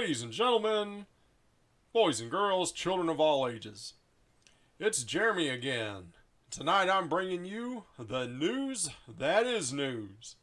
Ladies and gentlemen, boys and girls, children of all ages, it's Jeremy again. Tonight I'm bringing you the news that is news.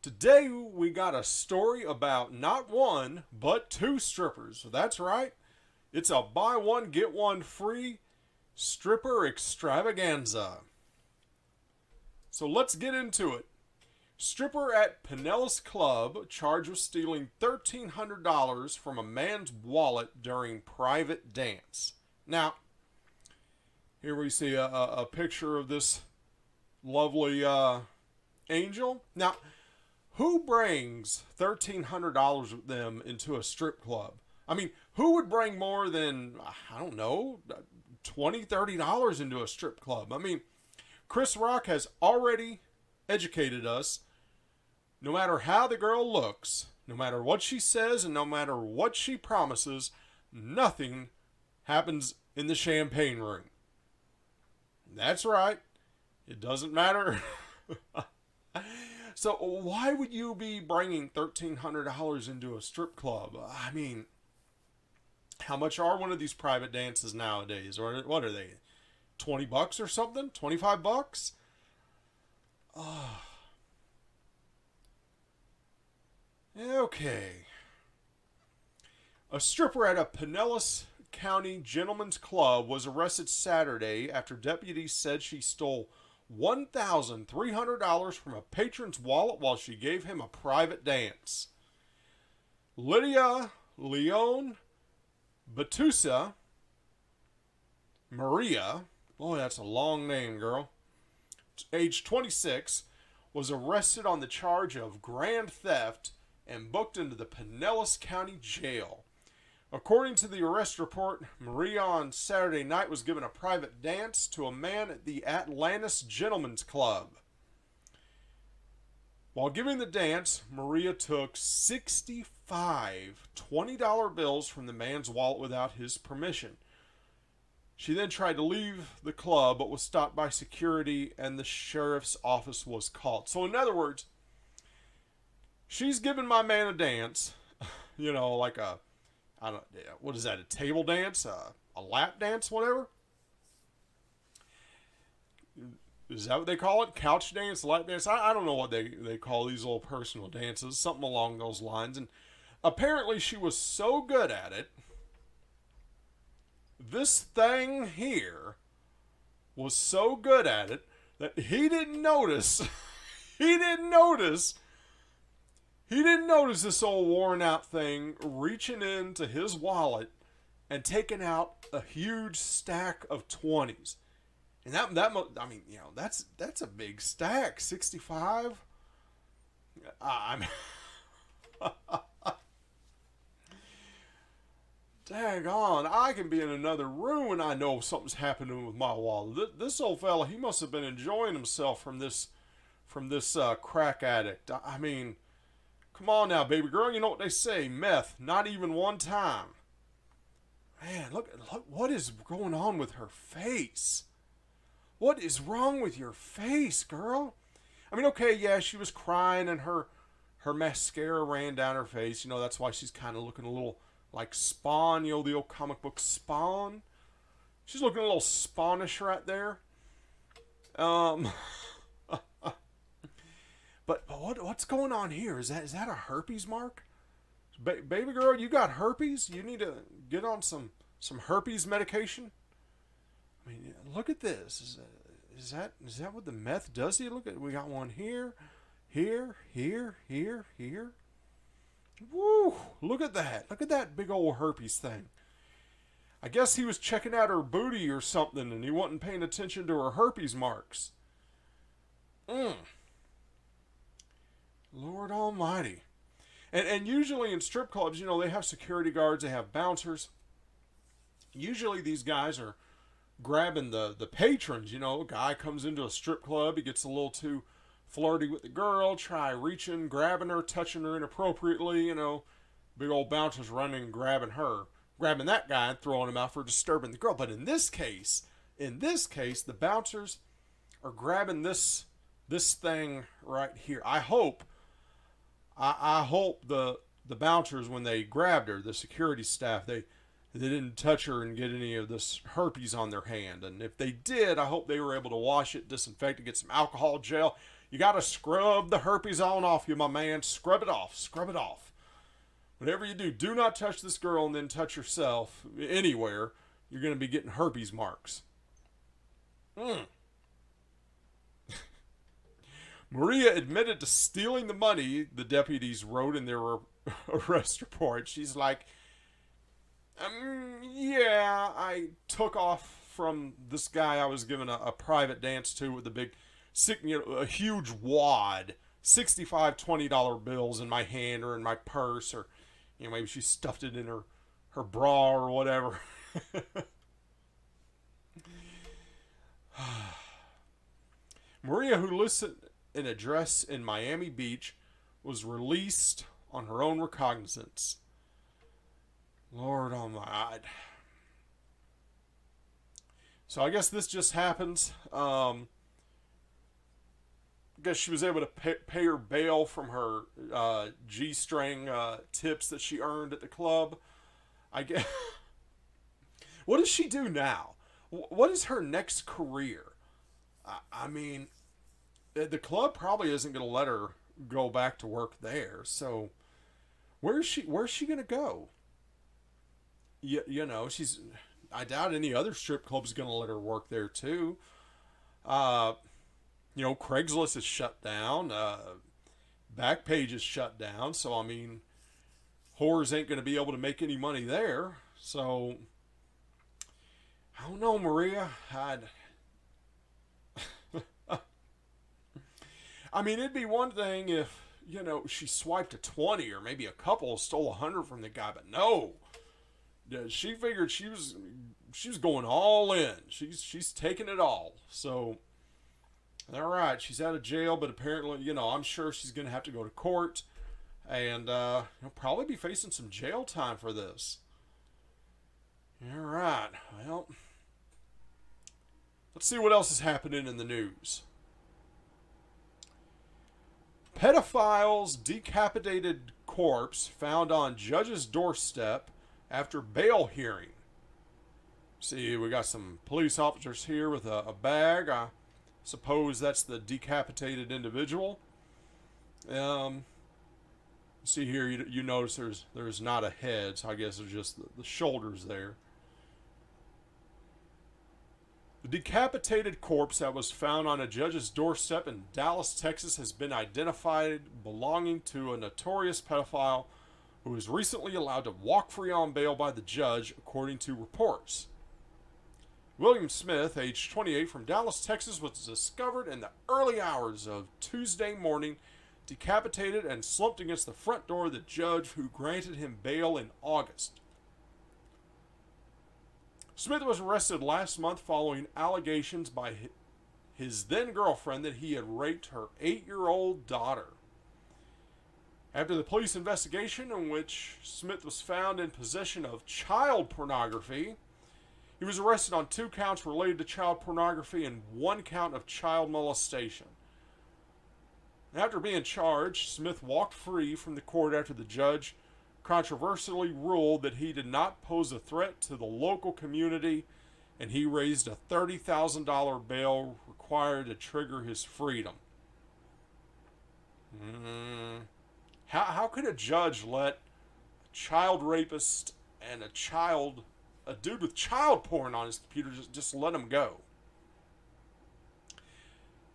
Today we got a story about not one, but two strippers. That's right, it's a buy one, get one free stripper extravaganza. So let's get into it. Stripper at Pinellas Club charged with stealing $1,300 from a man's wallet during private dance. Now, here we see a picture of this lovely angel. Now, who brings $1,300 with them into a strip club? I mean, who would bring more than, I don't know, $20, $30 into a strip club? I mean, Chris Rock has already educated us. No matter how the girl looks, no matter what she says, and no matter what she promises, nothing happens in the champagne room. That's right. It doesn't matter. So why would you be bringing $1,300 into a strip club? I mean, how much are one of these private dances nowadays? Or what are they? $20 or something? $25? Oh. Okay. A stripper at a Pinellas County Gentlemen's Club was arrested Saturday after deputies said she stole $1,300 from a patron's wallet while she gave him a private dance. Lydia Leon Batusa Maria, boy, that's a long name, girl, age 26, was arrested on the charge of grand theft and booked into the Pinellas County Jail. According to the arrest report, Maria on Saturday night was given a private dance to a man at the Atlantis Gentlemen's Club. While giving the dance, Maria took 65 $20 bills from the man's wallet without his permission. She then tried to leave the club but was stopped by security and the sheriff's office was called. So in other words, she's giving my man a dance, you know, like a, I don't, what is that, a table dance, a lap dance, whatever? Is that what they call it? Couch dance, lap dance? I don't know what they call these little personal dances, something along those lines. And apparently she was so good at it, this thing here was so good at it that he didn't notice, he didn't notice this old worn out thing reaching into his wallet and taking out a huge stack of 20s. And I mean, you know, that's a big stack, 65. I'm daggone, I can be in another room and I know something's happening with my wallet. This old fella, he must have been enjoying himself from this crack addict. I mean, come on now, baby girl. You know what they say, meth, not even one time. Man, look, what is going on with her face? What is wrong with your face, girl? I mean, okay, yeah, she was crying and her mascara ran down her face. You know, that's why she's kind of looking a little like Spawn, you know, the old comic book Spawn. She's looking a little Spawnish right there. But what's going on here? Is that a herpes mark? Baby girl, you got herpes? You need to get on some herpes medication. I mean, look at this. Is that what the meth does here? Look at, we got one here, here. Woo! Look at that. Look at that big old herpes thing. I guess he was checking out her booty or something and he wasn't paying attention to her herpes marks. Lord Almighty. And usually in strip clubs, you know, they have security guards, they have bouncers. Usually these guys are grabbing the patrons. You know, a guy comes into a strip club, he gets a little too flirty with the girl, try reaching, grabbing her, touching her inappropriately, you know. Big old bouncers running and grabbing that guy and throwing him out for disturbing the girl. But in this case, the bouncers are grabbing this thing right here. I hope I hope the bouncers, when they grabbed her, the security staff, they didn't touch her and get any of this herpes on their hand. And if they did, I hope they were able to wash it, disinfect it, get some alcohol gel. You got to scrub the herpes on off you, my man. Scrub it off. Scrub it off. Whatever you do, do not touch this girl and then touch yourself anywhere. You're going to be getting herpes marks. Maria admitted to stealing the money, the deputies wrote in their arrest report. She's like, yeah, I took off from this guy I was giving a private dance to with a big, a huge wad, $65 $20 bills in my hand or in my purse, or maybe she stuffed it in her bra or whatever. Maria, who listed an address in Miami Beach, was released on her own recognizance. Lord Almighty. So I guess this just happens. I guess she was able to pay her bail from her G-string tips that she earned at the club. I guess. What does she do now? What is her next career? I mean, the club probably isn't going to let her go back to work there. So where's she going to go? She's. I doubt any other strip club is going to let her work there too. Craigslist is shut down. Backpage is shut down. So I mean, whores ain't going to be able to make any money there. So I don't know, Maria. I mean, it'd be one thing if, she swiped a 20 or maybe a couple stole 100 from the guy, but no. She figured she was going all in. She's taking it all. So, all right, she's out of jail, but apparently, I'm sure she's going to have to go to court and probably be facing some jail time for this. All right, well, let's see what else is happening in the news. Pedophile's decapitated corpse found on judge's doorstep after bail hearing. See, we got some police officers here with a bag. I suppose that's the decapitated individual. See here, you notice there's not a head, so I guess there's just the shoulders there. The decapitated corpse that was found on a judge's doorstep in Dallas, Texas, has been identified belonging to a notorious pedophile who was recently allowed to walk free on bail by the judge, according to reports. William Smith, age 28, from Dallas, Texas, was discovered in the early hours of Tuesday morning, decapitated and slumped against the front door of the judge who granted him bail in August. Smith was arrested last month following allegations by his then-girlfriend that he had raped her 8-year-old daughter. After the police investigation in which Smith was found in possession of child pornography, he was arrested on 2 counts related to child pornography and 1 count of child molestation. After being charged, Smith walked free from the court after the judge controversially ruled that he did not pose a threat to the local community, and he raised a $30,000 bail required to trigger his freedom. How could a judge let a child rapist and a dude with child porn on his computer just let him go?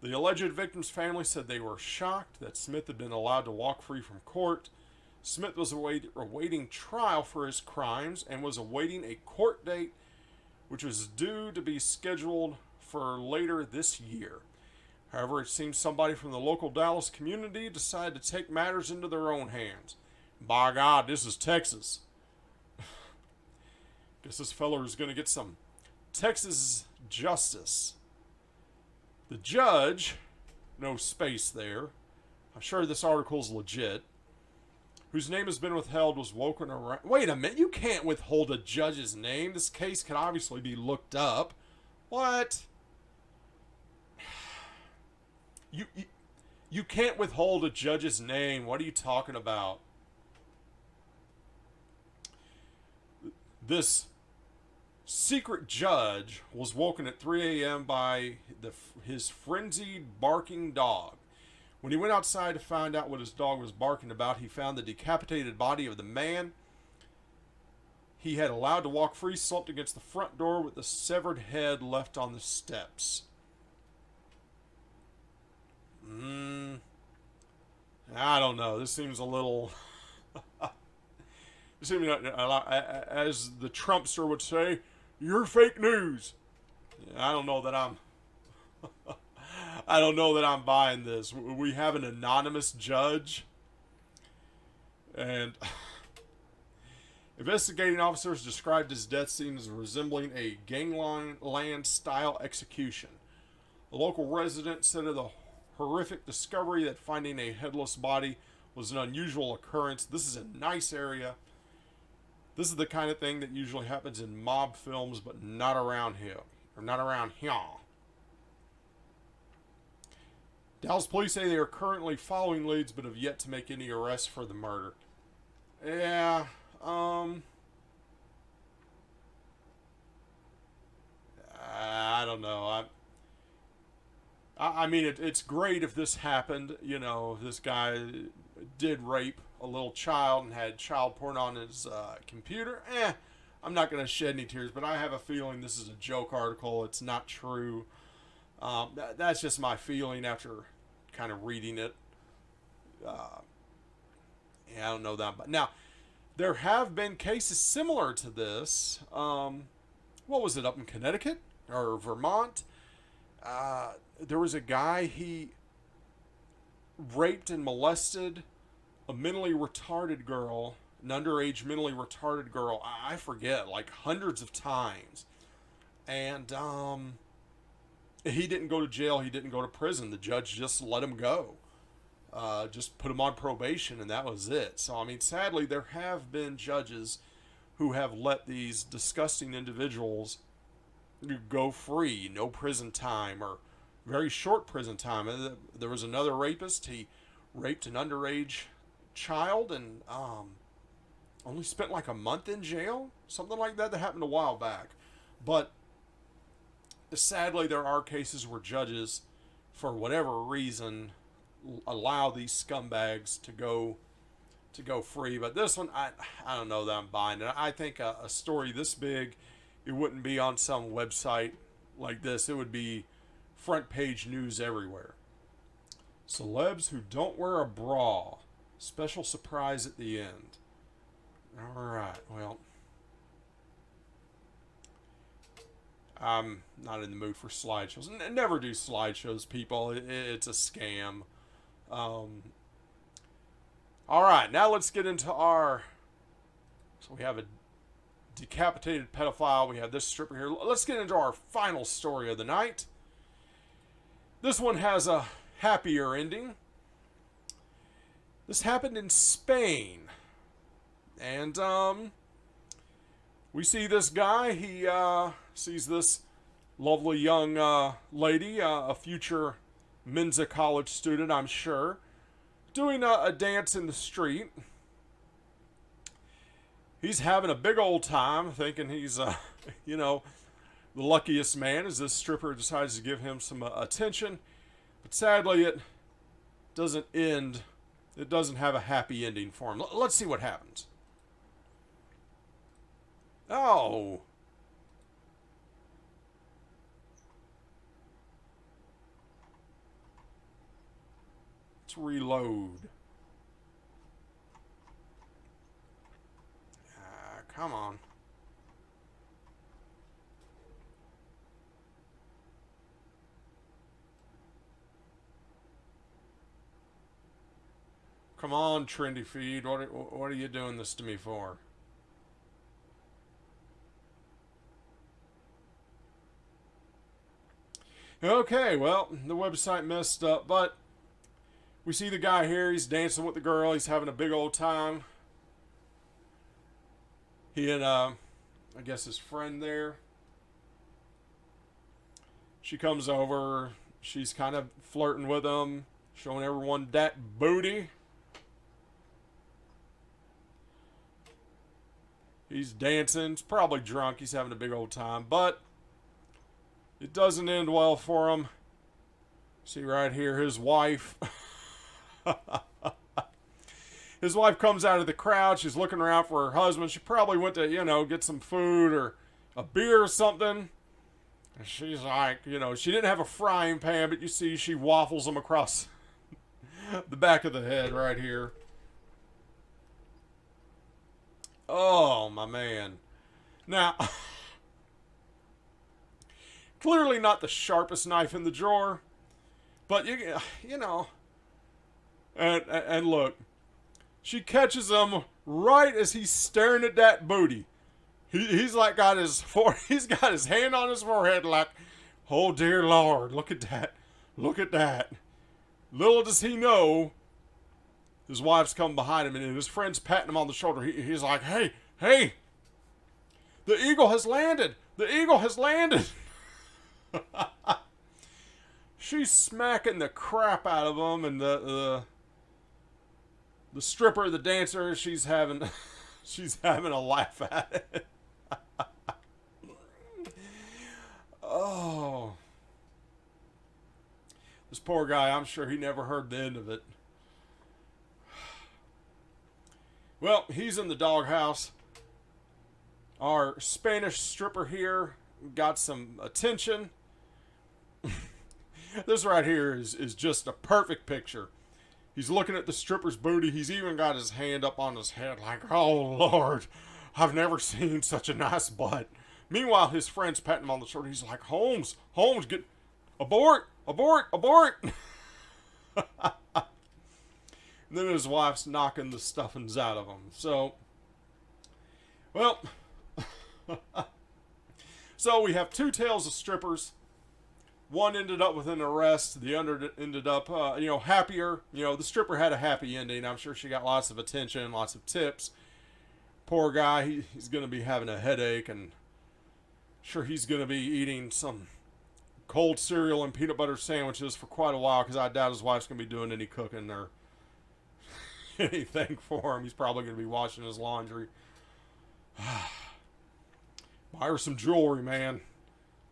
The alleged victim's family said they were shocked that Smith had been allowed to walk free from court. Smith was awaiting trial for his crimes and was awaiting a court date which was due to be scheduled for later this year. However, it seems somebody from the local Dallas community decided to take matters into their own hands. By God, this is Texas. Guess this fella is going to get some Texas justice. The judge, no space there, I'm sure this article is legit, whose name has been withheld, was woken around. Wait a minute, you can't withhold a judge's name. This case can obviously be looked up. What? You can't withhold a judge's name. What are you talking about? This secret judge was woken at 3 a.m. by his frenzied barking dog. When he went outside to find out what his dog was barking about, he found the decapitated body of the man he had allowed to walk free slumped against the front door with the severed head left on the steps. I don't know. This seems a little... as the Trumpster would say, you're fake news. I don't know that I'm... I don't know that I'm buying this. We have an anonymous judge. And... investigating officers described his death scene as resembling a gangland-style execution. A local resident said of the horrific discovery that finding a headless body was an unusual occurrence. This is a nice area. This is the kind of thing that usually happens in mob films, but not around here. Or not around here. Dallas police say they are currently following leads, but have yet to make any arrests for the murder. Yeah, I don't know. I mean, it's great if this happened. You know, if this guy did rape a little child and had child porn on his computer. I'm not going to shed any tears, but I have a feeling this is a joke article. It's not true. That's just my feeling after kind of reading it. I don't know that. But now, there have been cases similar to this. What was it, up in Connecticut or Vermont? There was a guy, he raped and molested a mentally retarded girl, an underage mentally retarded girl, I forget, like hundreds of times. And he didn't go to jail, he didn't go to prison. The judge just let him go. Just put him on probation, and that was it. So, I mean, sadly, there have been judges who have let these disgusting individuals go free, no prison time, or very short prison time. There was another rapist. He raped an underage child and only spent like a month in jail, something like that. That happened a while back. But sadly, there are cases where judges, for whatever reason, allow these scumbags to go free. But this one, I don't know that I'm buying it. I think a story this big, it wouldn't be on some website like this. It would be front page news everywhere. Celebs who don't wear a bra. Special surprise at the end. Alright, well, I'm not in the mood for slideshows. Never do slideshows, people. It's a scam. Alright, now let's get into our... So we have a decapitated pedophile. We have this stripper here. Let's get into our final story of the night. This one has a happier ending. This happened in Spain. And we see this guy. He sees this lovely young lady, a future Mensa college student, I'm sure, doing a dance in the street. He's having a big old time, thinking he's, you know, the luckiest man, as this stripper decides to give him some attention. But sadly, it doesn't end. It doesn't have a happy ending for him. Let's see what happens. Oh. Let's reload. Come on. Come on, trendy feed. What are you doing this to me for? Okay, well, the website messed up, but we see the guy here. He's dancing with the girl. He's having a big old time. He and, I guess his friend there. She comes over. She's kind of flirting with him. Showing everyone that booty. He's dancing. He's probably drunk. He's having a big old time. But it doesn't end well for him. See right here, his wife. His wife comes out of the crowd. She's looking around for her husband. She probably went to, get some food or a beer or something. And she's like, she didn't have a frying pan, but you see she waffles him across the back of the head right here. Oh, my man. Now, clearly not the sharpest knife in the drawer, but, and look, she catches him right as he's staring at that booty. He's like he's got his hand on his forehead like, oh dear Lord, look at that. Look at that. Little does he know, his wife's come behind him and his friend's patting him on the shoulder. He's like, hey, the eagle has landed. The eagle has landed. She's smacking the crap out of him, and the stripper, the dancer, she's having a laugh at it. Oh. This poor guy, I'm sure he never heard the end of it. Well, he's in the doghouse. Our Spanish stripper here got some attention. This right here is just a perfect picture. He's looking at the stripper's booty. He's even got his hand up on his head like, oh, Lord, I've never seen such a nice butt. Meanwhile, his friend's patting him on the shoulder. He's like, Holmes, get... Abort! And then his wife's knocking the stuffings out of him. So, well, so we have two tales of strippers. One ended up with an arrest. The other ended up, happier. The stripper had a happy ending. I'm sure she got lots of attention, lots of tips. Poor guy, he's going to be having a headache, and sure he's going to be eating some cold cereal and peanut butter sandwiches for quite a while, because I doubt his wife's going to be doing any cooking or anything for him. He's probably going to be washing his laundry. Buy her some jewelry, man.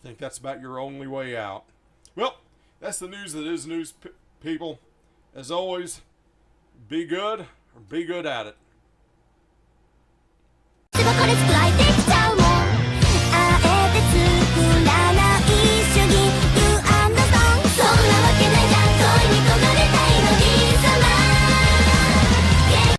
I think that's about your only way out. Well, that's the news that is news, people. As always, be good or be good at it.